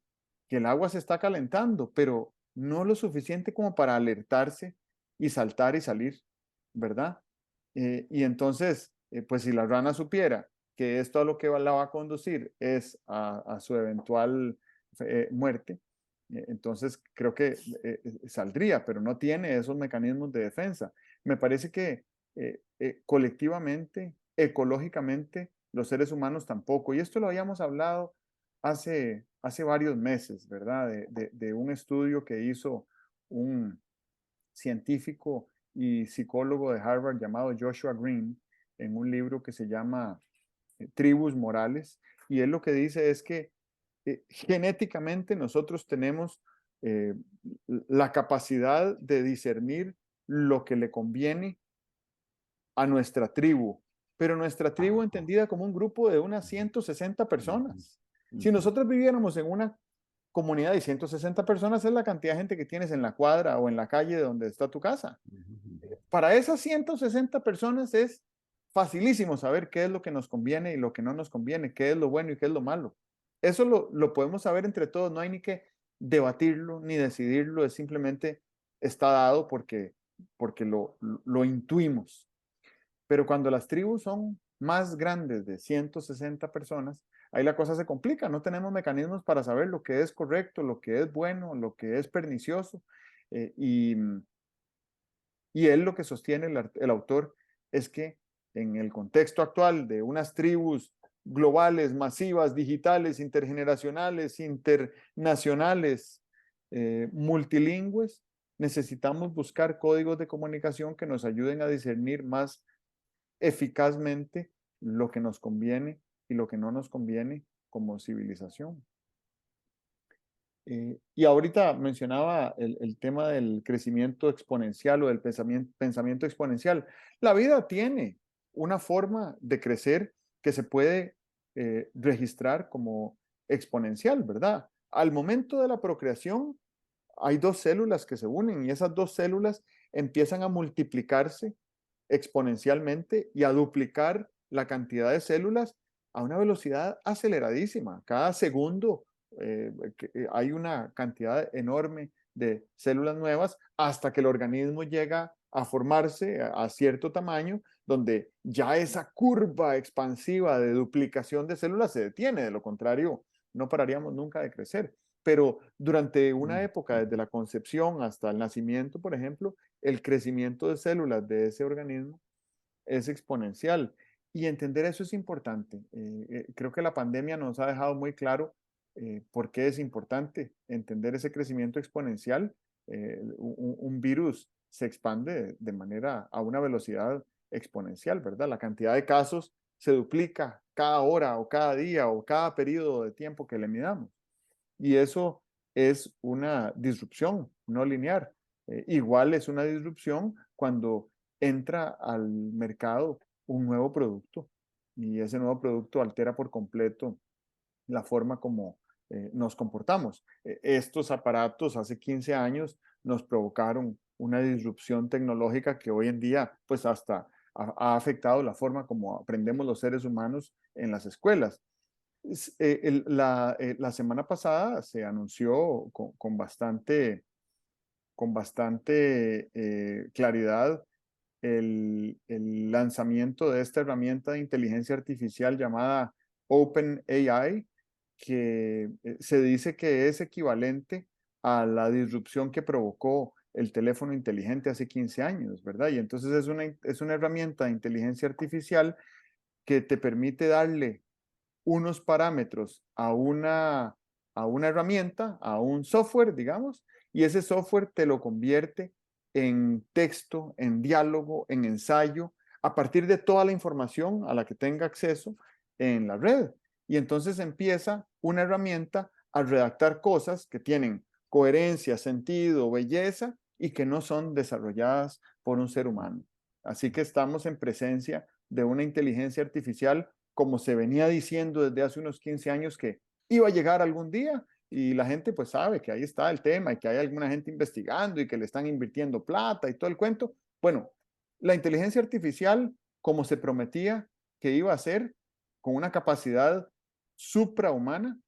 que el agua se está calentando, pero no lo suficiente como para alertarse y saltar y salir, ¿verdad? Y entonces, pues si la rana supiera que esto a lo que la va a conducir es a su eventual muerte, entonces creo que saldría, pero no tiene esos mecanismos de defensa. Me parece que colectivamente, ecológicamente, los seres humanos tampoco. Y esto lo habíamos hablado hace varios meses, ¿verdad? De un estudio que hizo un científico y psicólogo de Harvard llamado Joshua Green en un libro que se llama Tribus Morales. Y él lo que dice es que genéticamente nosotros tenemos eh, la capacidad de discernir lo que le conviene a nuestra tribu, pero nuestra tribu Ajá, entendida como un grupo de unas ujú, 160 ujú, personas. Si ujú, nosotros viviéramos en una comunidad de 160 personas, es la cantidad de gente que tienes en la cuadra o en la calle donde está tu casa. ujú, Para esas 160 personas es facilísimo saber qué es lo que nos conviene y lo que no nos conviene, qué es lo bueno y qué es lo malo. Eso lo podemos saber entre todos, no hay ni que debatirlo ni decidirlo, es simplemente está dado porque lo intuimos. Pero cuando las tribus son más grandes de 160 personas, ahí la cosa se complica, no tenemos mecanismos para saber lo que es correcto, lo que es bueno, lo que es pernicioso. eh, y, y él lo que sostiene el autor es que en el contexto actual de unas tribus globales, masivas, digitales, intergeneracionales, internacionales, multilingües, necesitamos buscar códigos de comunicación que nos ayuden a discernir más eficazmente lo que nos conviene y lo que no nos conviene como civilización. Y ahorita mencionaba el tema del crecimiento exponencial o del pensamiento exponencial. La vida tiene una forma de crecer que se puede registrar como exponencial, ¿verdad? Al momento de la procreación hay dos células que se unen y esas dos células empiezan a multiplicarse exponencialmente y a duplicar la cantidad de células a una velocidad aceleradísima. Cada segundo hay una cantidad enorme de células nuevas hasta que el organismo llega a formarse a cierto tamaño donde ya esa curva expansiva de duplicación de células se detiene, de lo contrario no pararíamos nunca de crecer. Pero durante una época, desde la concepción hasta el nacimiento, por ejemplo, el crecimiento de células de ese organismo es exponencial. Y entender eso es importante. Creo que la pandemia nos ha dejado muy claro por qué es importante entender ese crecimiento exponencial. Un virus se expande de manera a una velocidad exponencial, ¿verdad? La cantidad de casos se duplica cada hora o cada día o cada periodo de tiempo que le midamos. Y eso es una disrupción no lineal. Igual es una disrupción cuando entra al mercado un nuevo producto y ese nuevo producto altera por completo la forma como nos comportamos. Estos aparatos hace 15 años nos provocaron una disrupción tecnológica que hoy en día pues hasta ha afectado la forma como aprendemos los seres humanos en las escuelas. La semana pasada se anunció con bastante claridad el lanzamiento de esta herramienta de inteligencia artificial llamada OpenAI, que se dice que es equivalente a la disrupción que provocó el teléfono inteligente hace 15 años, ¿verdad? Y entonces es una herramienta de inteligencia artificial que te permite darle unos parámetros a una herramienta, a un software, digamos, y ese software te lo convierte en texto, en diálogo, en ensayo, a partir de toda la información a la que tenga acceso en la red. Y entonces empieza una herramienta a redactar cosas que tienen coherencia, sentido, belleza y que no son desarrolladas por un ser humano. Así que estamos en presencia de una inteligencia artificial como se venía diciendo desde hace unos 15 años que iba a llegar algún día y la gente pues sabe que ahí está el tema y que hay alguna gente investigando y que le están invirtiendo plata y todo el cuento. Bueno, la inteligencia artificial, como se prometía que iba a ser, con una capacidad suprahumana,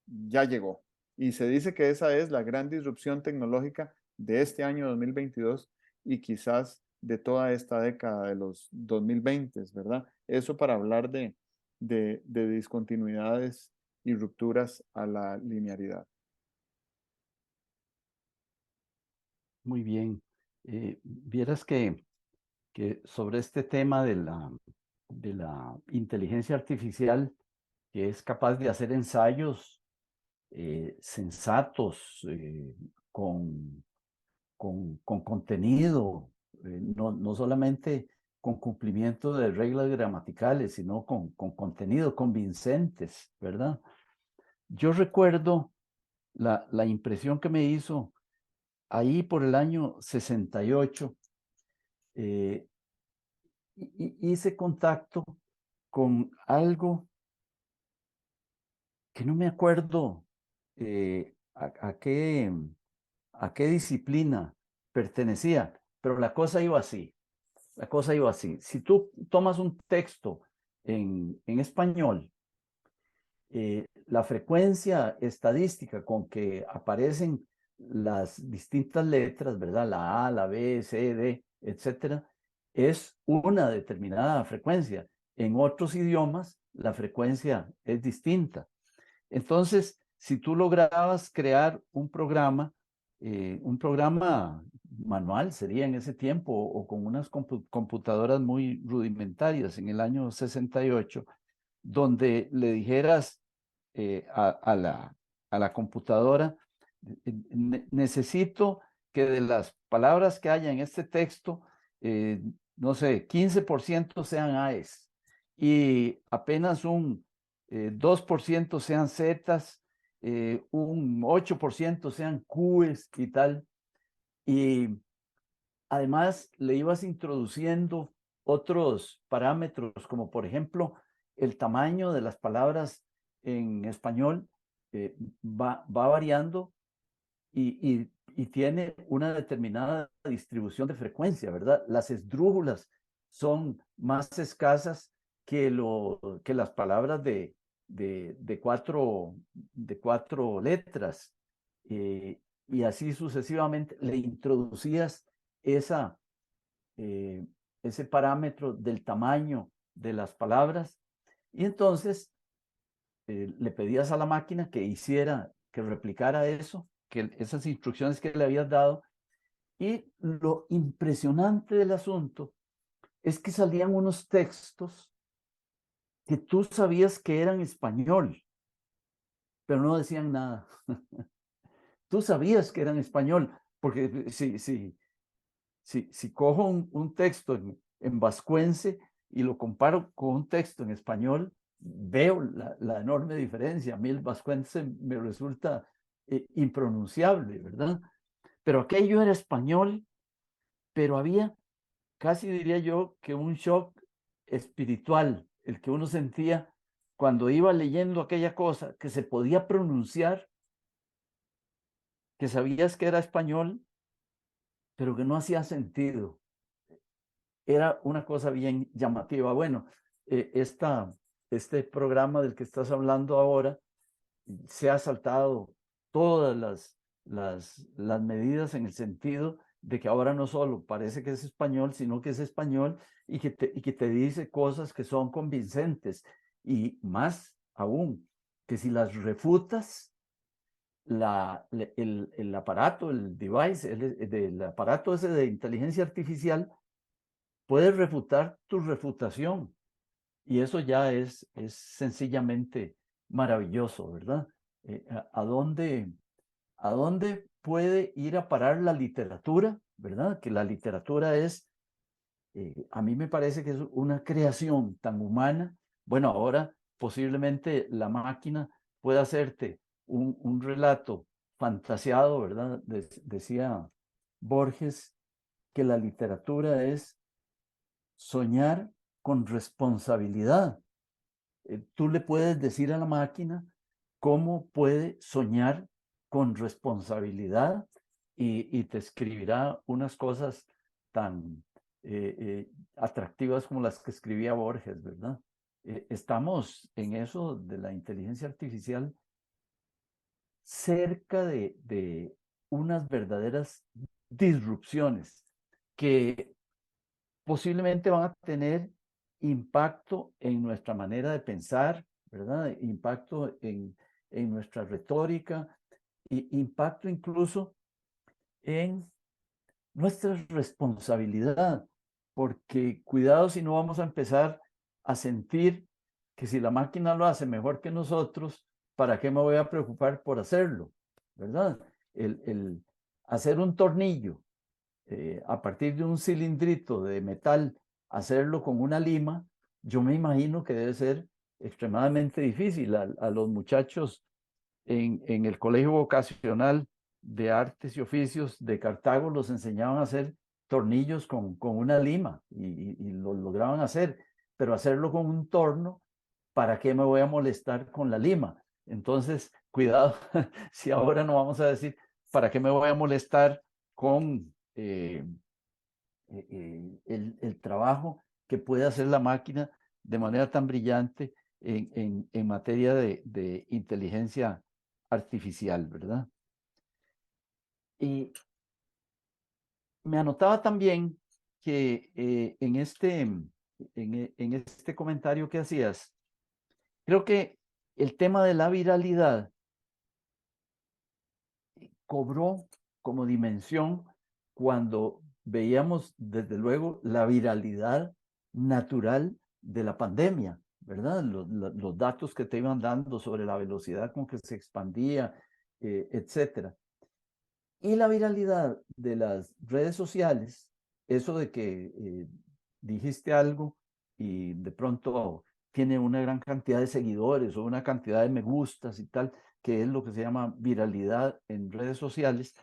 ya llegó. Y se dice que esa es la gran disrupción tecnológica de este año 2022 y quizás de toda esta década de los 2020, ¿verdad? Eso para hablar de discontinuidades y rupturas a la linearidad. Muy bien. Vieras que sobre este tema de la inteligencia artificial, que es capaz de hacer ensayos sensatos, con contenido, no solamente con cumplimiento de reglas gramaticales, sino con contenido, convincentes, ¿verdad? Yo recuerdo la impresión que me hizo ahí por el año 68. eh, Hice contacto con algo que no me acuerdo a qué disciplina pertenecía, pero la cosa iba así. La cosa iba así. Si tú tomas un texto en español, la frecuencia estadística con que aparecen las distintas letras, ¿verdad? La A, la B, C, D, etcétera, es una determinada frecuencia. En otros idiomas, la frecuencia es distinta. Entonces, si tú lograbas crear un programa manual sería en ese tiempo, o con unas computadoras muy rudimentarias en el año 68, donde le dijeras a la computadora, necesito que de las palabras que haya en este texto, no sé, 15% sean AES y apenas un 2% sean Zetas, un 8% sean Qs y tal. Y además le ibas introduciendo otros parámetros, como por ejemplo el tamaño de las palabras en español va variando y tiene una determinada distribución de frecuencia, ¿verdad? Las esdrújulas son más escasas que las palabras de cuatro letras. Y así sucesivamente le introducías esa, ese parámetro del tamaño de las palabras y entonces le pedías a la máquina que hiciera, que replicara eso, que esas instrucciones que le habías dado. Y lo impresionante del asunto es que salían unos textos que tú sabías que eran español, pero no decían nada. Tú sabías que eran español, porque si cojo un texto en vascuence y lo comparo con un texto en español, veo la enorme diferencia. A mí el vascuence me resulta impronunciable, ¿verdad? Pero aquello era español, pero había, casi diría yo, que un shock espiritual, el que uno sentía cuando iba leyendo aquella cosa que se podía pronunciar, que sabías que era español, pero que no hacía sentido. Era una cosa bien llamativa. Bueno, este programa del que estás hablando ahora se ha saltado todas las medidas en el sentido de que ahora no solo parece que es español, sino que es español y que te dice cosas que son convincentes. Y más aún, que si las refutas, el aparato, el device, el aparato ese de inteligencia artificial puede refutar tu refutación. Y eso ya es sencillamente maravilloso, ¿verdad? ¿A dónde puede ir a parar la literatura? ¿Verdad? Que la literatura es, a mí me parece que es una creación tan humana. Bueno, ahora posiblemente la máquina pueda hacerte un relato fantaseado, ¿verdad? Decía Borges que la literatura es soñar con responsabilidad. Tú le puedes decir a la máquina cómo puede soñar con responsabilidad y te escribirá unas cosas tan atractivas como las que escribía Borges, ¿verdad? Estamos en eso de la inteligencia artificial cerca de unas verdaderas disrupciones que posiblemente van a tener impacto en nuestra manera de pensar, ¿verdad? Impacto en nuestra retórica, impacto incluso en nuestra responsabilidad, porque cuidado si no vamos a empezar a sentir que si la máquina lo hace mejor que nosotros, ¿para qué me voy a preocupar por hacerlo? ¿Verdad? El hacer un tornillo a partir de un cilindrito de metal, hacerlo con una lima, yo me imagino que debe ser extremadamente difícil. A los muchachos en el Colegio Vocacional de Artes y Oficios de Cartago los enseñaban a hacer tornillos con una lima y lo lograban hacer, pero hacerlo con un torno, ¿para qué me voy a molestar con la lima? Entonces, cuidado, si ahora no vamos a decir, ¿para qué me voy a molestar con el trabajo que puede hacer la máquina de manera tan brillante en materia de inteligencia artificial, ¿verdad? Y me anotaba también que en este comentario que hacías, creo que el tema de la viralidad cobró como dimensión cuando veíamos, desde luego, la viralidad natural de la pandemia, ¿verdad? Los datos que te iban dando sobre la velocidad con que se expandía, etcétera. Y la viralidad de las redes sociales, eso de que dijiste algo y de pronto tiene una gran cantidad de seguidores o una cantidad de me gustas y tal, que es lo que se llama viralidad en redes sociales,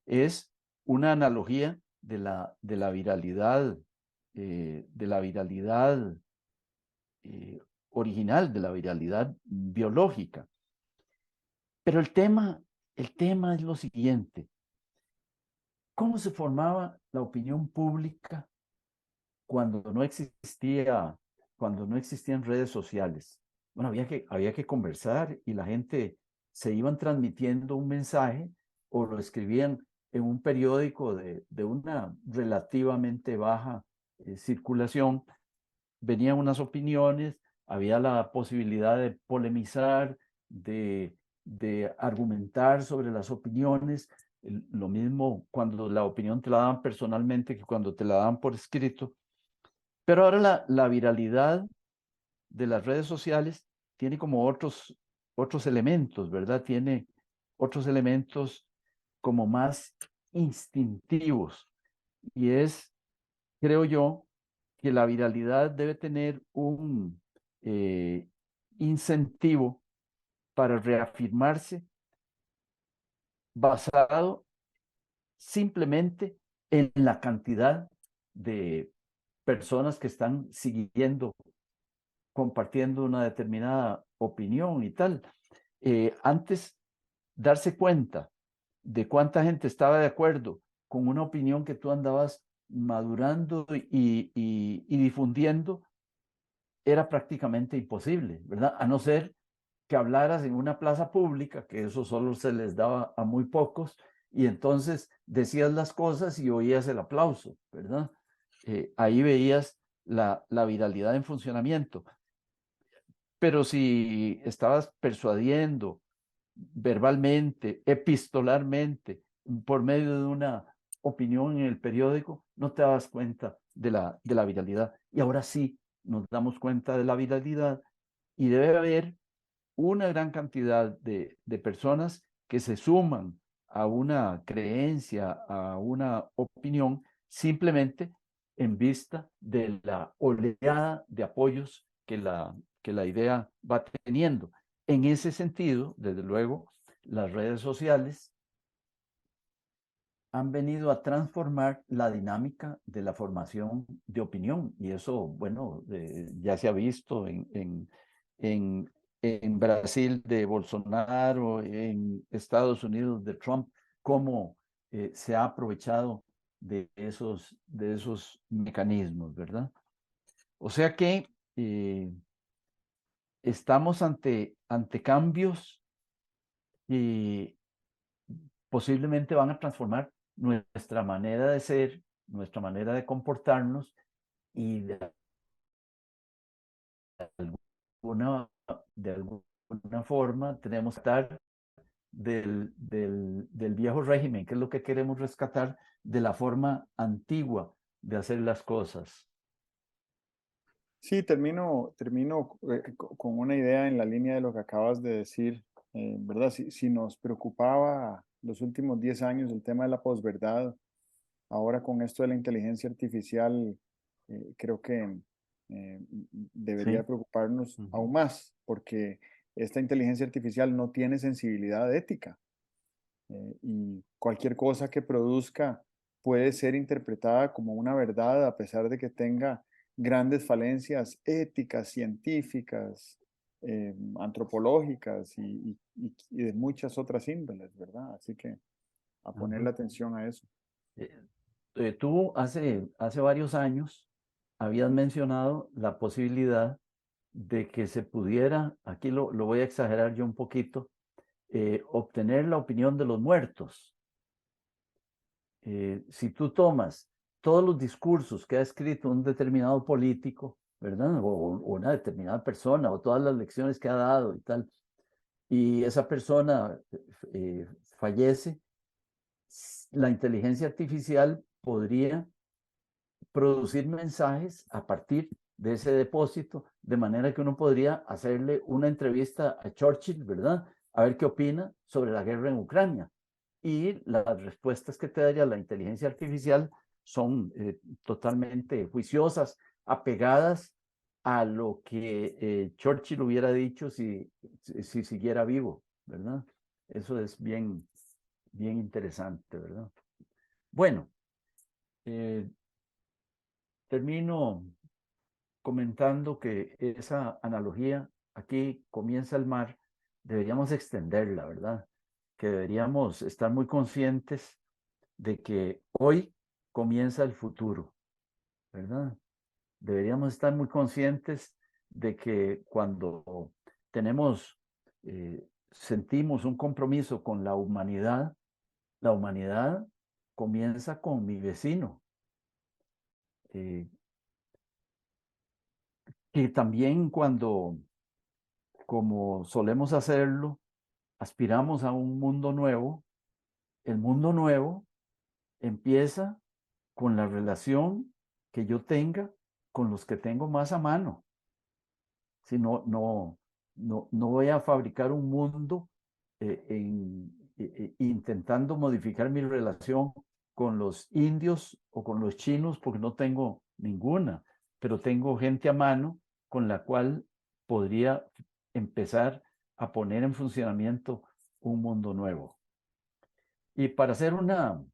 es una analogía de la viralidad, eh, original, de la viralidad biológica. Pero el tema es lo siguiente. ¿Cómo se formaba la opinión pública cuando cuando no existían redes sociales? Bueno, había que conversar y la gente se iban transmitiendo un mensaje o lo escribían en un periódico de una relativamente baja circulación. Venían unas opiniones, había la posibilidad de polemizar, de argumentar sobre las opiniones. Lo mismo cuando la opinión te la daban personalmente que cuando te la daban por escrito. Pero ahora la viralidad de las redes sociales tiene como otros elementos, ¿verdad? Tiene otros elementos como más instintivos. Y creo yo, que la viralidad debe tener un incentivo para reafirmarse basado simplemente en la cantidad de personas que están siguiendo compartiendo una determinada opinión y tal. Antes, darse cuenta de cuánta gente estaba de acuerdo con una opinión que tú andabas madurando y difundiendo era prácticamente imposible, ¿verdad? A no ser que hablaras en una plaza pública, que eso solo se les daba a muy pocos, y entonces decías las cosas y oías el aplauso, ¿verdad? Ahí veías la viralidad en funcionamiento. Pero si estabas persuadiendo verbalmente, epistolarmente, por medio de una opinión en el periódico, no te dabas cuenta de la viralidad. Y ahora sí nos damos cuenta de la viralidad y debe haber una gran cantidad de personas que se suman a una creencia, a una opinión, simplemente en vista de la oleada de apoyos que la idea va teniendo. En ese sentido, desde luego, las redes sociales han venido a transformar la dinámica de la formación de opinión y eso, bueno, ya se ha visto en Brasil de Bolsonaro, en Estados Unidos de Trump, cómo se ha aprovechado de esos mecanismos, ¿verdad? O sea que estamos ante cambios y posiblemente van a transformar nuestra manera de ser, nuestra manera de comportarnos y alguna, de alguna forma tenemos que estar del viejo régimen, que es lo que queremos rescatar de la forma antigua de hacer las cosas. Sí, termino con una idea en la línea de lo que acabas de decir, ¿verdad? Si nos preocupaba los últimos 10 años el tema de la posverdad, ahora con esto de la inteligencia artificial, creo que debería Sí. preocuparnos aún Ujú. más, porque esta inteligencia artificial no tiene sensibilidad ética, y cualquier cosa que produzca puede ser interpretada como una verdad a pesar de que tenga grandes falencias éticas, científicas, antropológicas y de muchas otras índoles, ¿verdad? Así que a ponerle Ajá. atención a eso. Tú hace varios años habías mencionado la posibilidad de que se pudiera, aquí lo voy a exagerar yo un poquito, obtener la opinión de los muertos. Si tú tomas todos los discursos que ha escrito un determinado político, ¿verdad? O una determinada persona, o todas las lecciones que ha dado y tal, y esa persona fallece, la inteligencia artificial podría producir mensajes a partir de ese depósito, de manera que uno podría hacerle una entrevista a Churchill, ¿verdad? A ver qué opina sobre la guerra en Ucrania. Y las respuestas que te daría la inteligencia artificial son totalmente juiciosas, apegadas a lo que Churchill hubiera dicho si siguiera vivo, ¿verdad? Eso es bien interesante, ¿verdad? Bueno, eh, termino comentando que esa analogía, aquí comienza el mar, deberíamos extenderla, ¿verdad? Que deberíamos estar muy conscientes de que hoy comienza el futuro, ¿verdad? Deberíamos estar muy conscientes de que cuando tenemos, sentimos un compromiso con la humanidad comienza con mi vecino. Eh, que también cuando, como solemos hacerlo, aspiramos a un mundo nuevo, el mundo nuevo empieza con la relación que yo tenga con los que tengo más a mano. Si no voy a fabricar un mundo intentando modificar mi relación con los indios o con los chinos porque no tengo ninguna, pero tengo gente a mano con la cual podría empezar a poner en funcionamiento un mundo nuevo. Y para hacer un-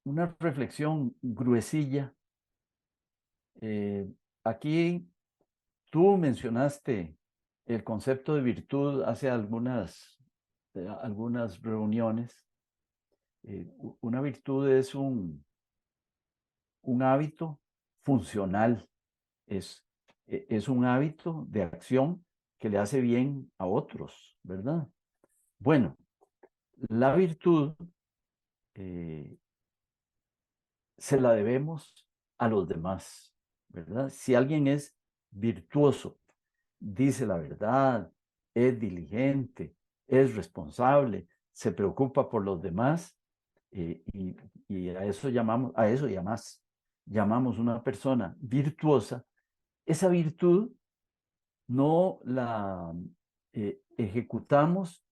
una reflexión gruesilla, Aquí tú mencionaste el concepto de virtud hace algunas reuniones. Una virtud es un hábito funcional, es un hábito de acción que le hace bien a otros, ¿verdad? Bueno, la virtud se la debemos a los demás, ¿verdad? Si alguien es virtuoso, dice la verdad, es diligente, es responsable, se preocupa por los demás, y a eso llamamos, a eso y a más, llamamos una persona virtuosa. Esa virtud no la ejecutamos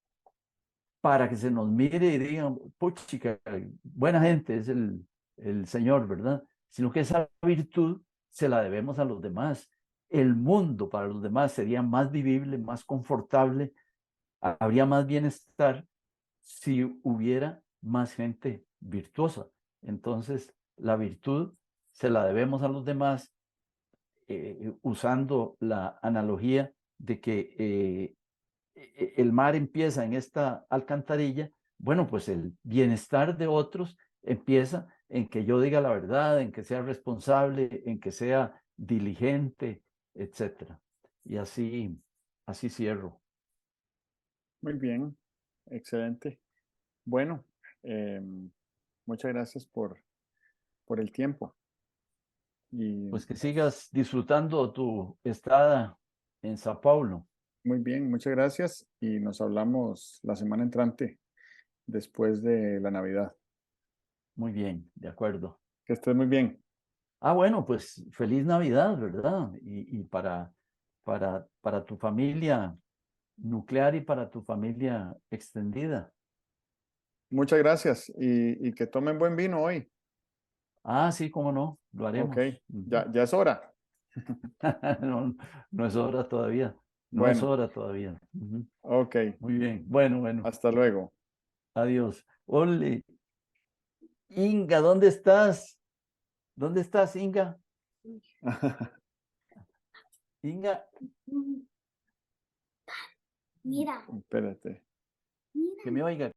para que se nos mire y digan, puchica, buena gente es el Señor, ¿verdad? Sino que esa virtud se la debemos a los demás. El mundo para los demás sería más vivible, más confortable, habría más bienestar si hubiera más gente virtuosa. Entonces, la virtud se la debemos a los demás, usando la analogía de que el mar empieza en esta alcantarilla. Bueno, pues el bienestar de otros empieza en que yo diga la verdad, en que sea responsable, en que sea diligente, etcétera. Y así cierro. Muy bien, excelente. Bueno, muchas gracias por el tiempo. Y Pues que sigas disfrutando tu estada en Sao Paulo. muy bien, muchas gracias y nos hablamos la semana entrante después de la Navidad. Muy bien, de acuerdo. Que estés muy bien. Ah, bueno, pues feliz Navidad, ¿verdad? Y para tu familia nuclear y para tu familia extendida. Muchas gracias y que tomen buen vino hoy. Ah, sí, cómo no, lo Ok, haremos. Ujú. ya es hora. No, no es hora todavía, no es Bueno, hora todavía. Ujú. ok, Muy bien, bueno, hasta luego. adiós. Ole, Inga, ¿dónde estás? ¿Dónde estás, Inga? Inga, Mira, Espérate. que mira. me oiga.